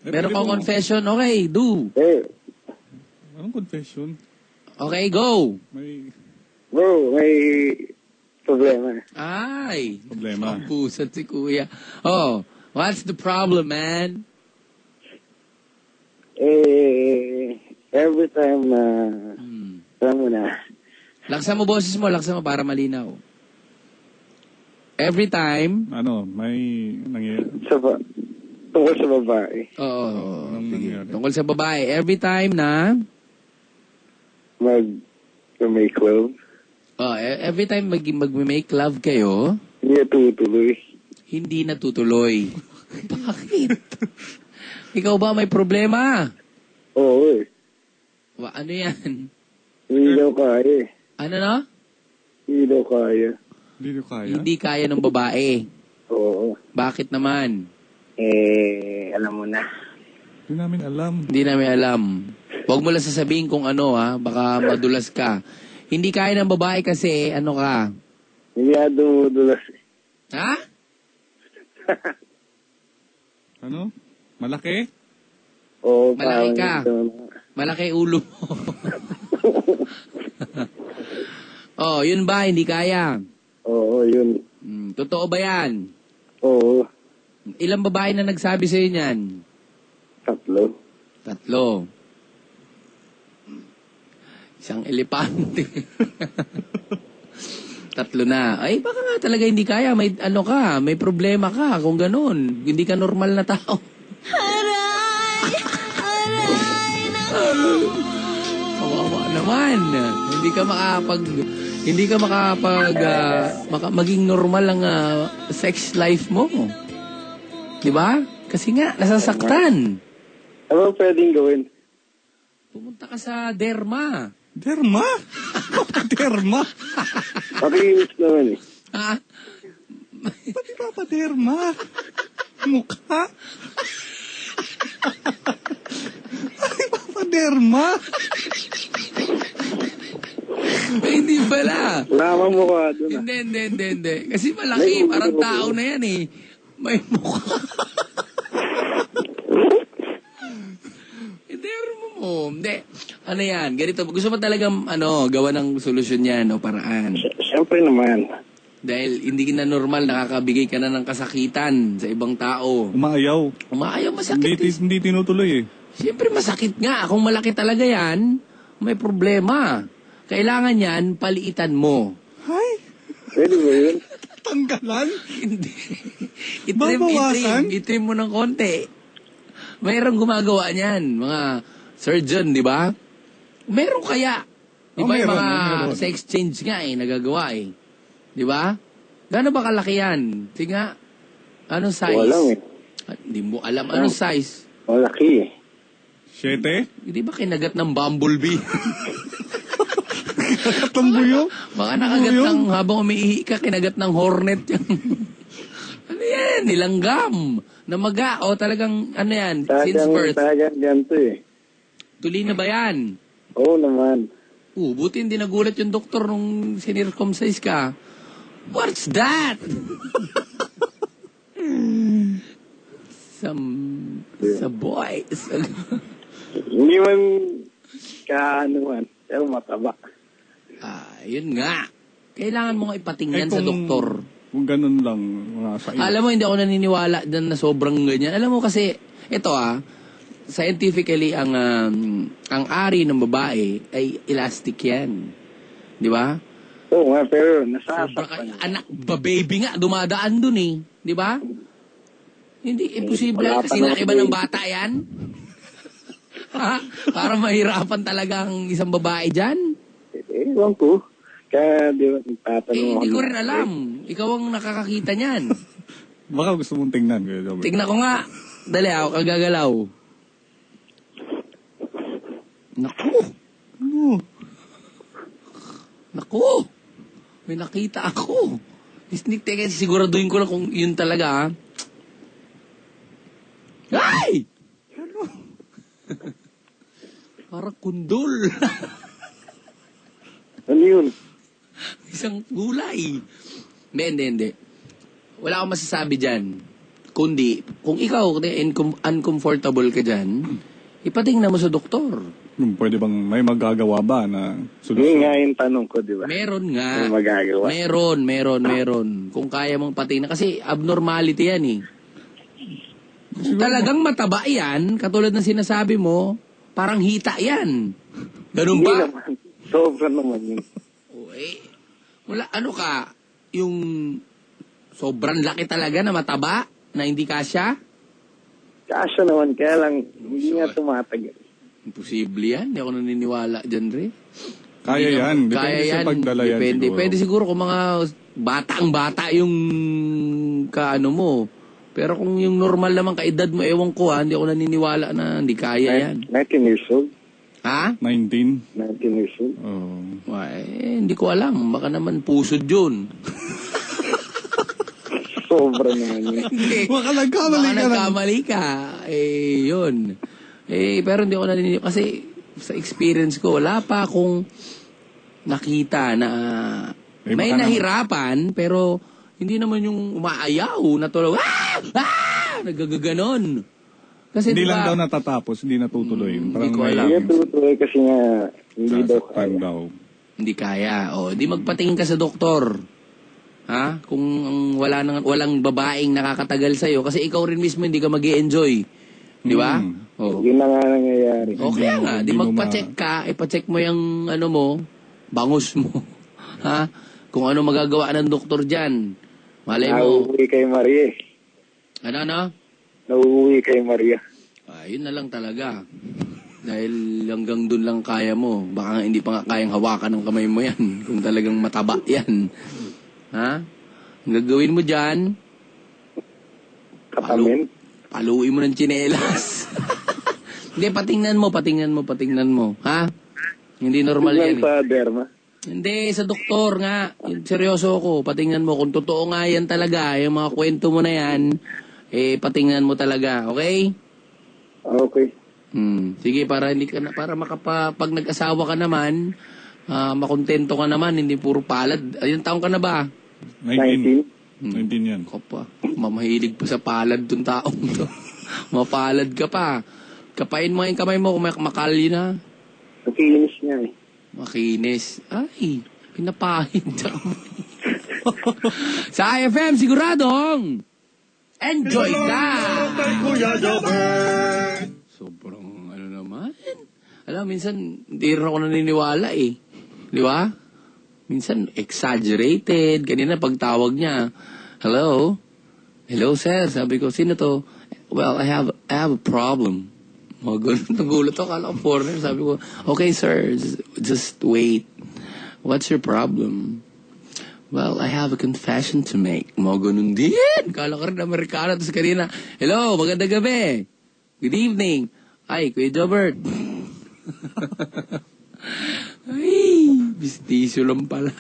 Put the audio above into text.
Meron kang confession? Okay, do. Anong confession? Okay, go. Bro, may problema. Ay. Problema. Pusat si kuya. Oh, what's the problem, man? Every time alam mo na. Laksan mo boses mo, laksan mo para malinaw. Every time. Ano, may nangyayari. Tungkol sa babae. Oo. Anong nangyayari? Tungkol sa babae. Every time na. Mag-make love. Oh, every time mag-make love kayo. Hindi natutuloy. Hindi natutuloy. Bakit? Ikaw ba may problema? Oo Ano yan? Hindi daw kaya. Ano no? Hindi daw kaya. Hindi ko kaya. Hindi kaya ng babae. Oo. Bakit naman? Alam mo na. Hindi namin alam. Hindi namin alam. Huwag mo lang sasabihin kung ano baka madulas ka. Hindi kaya ng babae kasi ano ka? Hindi nga dumudulas. Ha? Ano? Malaki? Oo, Malaki ka. parang Malaki ulo mo. Oh, yun ba? Hindi kaya? Oo, yun. Totoo ba yan? Oo. Ilang babae na nagsabi sa'yo niyan? 3. 3. Isang elepante. 3 na. Ay, baka nga talaga hindi kaya. May ano ka, may problema ka kung ganun. Hindi ka normal na tao. Kawawa naman. Hindi ka maging normal ang sex life mo. 'Di ba? Kasi nga nasasaktan. Ano pwedeng gawin? Pumunta ka sa derma. Derma? Derma? Pakiinis naman eh. Ha? Pati ba pa derma? Mukha? Pati ba pa derma? Hindi pala. Lamang mo ka doon. Hindi. Kasi malaki, parang tao na yan eh. May mukha. Hindi. Ano yan? Ganito. Gusto mo talagang gawa ng solusyon yan o paraan? Siyempre naman. Dahil hindi na normal, nakakabigay ka na ng kasakitan sa ibang tao. Umaayaw. Masakit. Hindi tinutuloy eh. Siyempre masakit nga. Kung malaki talaga yan, may problema. Kailangan yan, paliitan mo. Hay? Pwede ba yun? Tanggalan? Hindi. Babawasan? Itrim mo ng konti. Mayroong gumagawa niyan, mga surgeon, di ba? Meron kaya. Di ba yung mga sex change nga nagagawa Di ba? Gano'n ba kalaki yan? Tinga, anong size? Walang eh. Hindi mo alam. Anong size? Malaki eh. 7? Hindi ba kinagat ng bumblebee? Kinagat ng buyo? Baka nakagat ng, habang umiihi ka, kinagat ng hornet yan. Ano yan? Nilanggam. Namaga. O talagang, ano yan? Since birth. Talagang ganito eh. Tuloy na ba yan? Oo naman. Buti hindi nagulat yung doktor nung sinircumcise ka. What's that? Sa boys. Hindi man man. Pero mataba. Yun nga. Kailangan mo ipatingnan sa doktor. Kung ganun lang, mga sa Alam mo, hindi ako naniniwala na sobrang ganyan. Alam mo kasi, ito scientifically, ang ari ng babae ay elastic yan. Di ba? Oo nga, pero nasasaktan. Anak, baby nga, dumadaan dun eh. Di ba? Hindi, imposible. Kasi laki ba ng bata yan? Ha? Para mahirapan talaga ang isang babae dyan? Ewan ko. Kaya di ba, tatanong hindi ko rin alam. Ikaw ang nakakakita niyan. Baka gusto mong tingnan. Tingnan ko nga. Dali ako, kagagalaw. Naku! Naku! May nakita ako. Teka, siguraduhin ko lang kung yun talaga, Ay! Ano? Parang kundol. Ano yun? Isang gulay. Hindi. Wala akong masasabi dyan. Kundi, kung ikaw uncomfortable ka dyan, ipatingnan mo sa doktor. Pwede bang may magagawa ba na Yun nga solusyon? yung tanong ko, di ba? Meron nga. May magagawa. Meron. Kung kaya mong patingnan. Kasi abnormality yan eh. Kung talagang mataba yan, katulad ng sinasabi mo, parang hita yan. Ganun Hindi ba? naman. Sobra naman yun. O, wala, ano ka, yung sobrang laki talaga na mataba, na hindi kasya? Kasya naman, kaya lang, hindi nga tumatagal. Imposible yan. Hindi ako naniniwala dyan, Re. Kaya yan. Depende Kaya sa yan. pagdala yan Depende. siguro. Pwede siguro kung mga bata yung kaano mo. Pero kung yung normal naman kaedad mo, ewan ko hindi ako naniniwala na hindi kaya yan. 19 years old? Ha? 19? 19 years old? Oh. Hindi ko alam. Baka naman pusod yun. Sobra naman yun. Baka nagkamali Baka ka lang. nagkamali ka. Yun. Pero hindi ako naniniwala. Kasi sa experience ko, wala pa akong nakita na may baka nahirapan, pero hindi naman yung umaayaw na tulog. Nagagaganon. Kasi Hindi diba, lang daw natatapos, hindi natutuloy. hindi ko may- alam. Hindi tutuloy kasi nga, hindi daw Sasaktan kaya. daw. Hindi kaya. Di magpatingin ka sa doktor. Ha? Kung walang babaeng nakakatagal sa'yo, kasi ikaw rin mismo hindi ka mag-i-enjoy. Di ba? Yun na nga nangyayari. O kaya nga, di Hindi mo magpa-check ka, ipa-check mo yung mo, bangus mo. Ha? Kung ano magagawa ng doktor dyan. Malay mo. Nauuwi kay Maria eh. Ano? Nauuwi kay Maria. Yun na lang talaga. Dahil hanggang dun lang kaya mo. Baka nga hindi pa nga kayang hawakan ng kamay mo yan. Kung talagang mataba yan. Ha? Ang gagawin mo dyan, Katamin. paluin mo ng tsinelas. Hindi, patingnan mo. Ha? Hindi normal yan. Tignan sa derma. Hindi, sa doktor nga. Seryoso ako. Patingnan mo. Kung totoo nga yan talaga, yung mga kwento mo na yan, patingnan mo talaga. Okay? Okay. Sige, para hindi ka na, pag nag-asawa ka naman, makontento ka naman, hindi puro palad. Ayun, taong ka na ba? 19? 19 yan. Ako pa. Mamahilig pa sa palad tong taong to. Mapalad ka pa. Kapain mo yung kamay mo kung makali na. Nakikinis niya eh. Makinis. Ay, pinapahid sa kamay. Sa IFM, siguradong enjoy ka! Sobrang naman. Alam, minsan, hindi rin ako naniniwala eh. Di ba? Minsan, exaggerated. Kanina, pagtawag niya, hello? Hello, sir. Sabi ko, sino to? Well, I have a problem. Nagulat ako, kala ko foreigner. Sabi ko, okay, sir, just wait. What's your problem? Well, I have a confession to make. Ganun din. Kala ko rin Amerikano. Tapos kanina, hello, magandang gabi. Good evening. Ay, Kuya Jobert. Ay, bistisyo lang pala.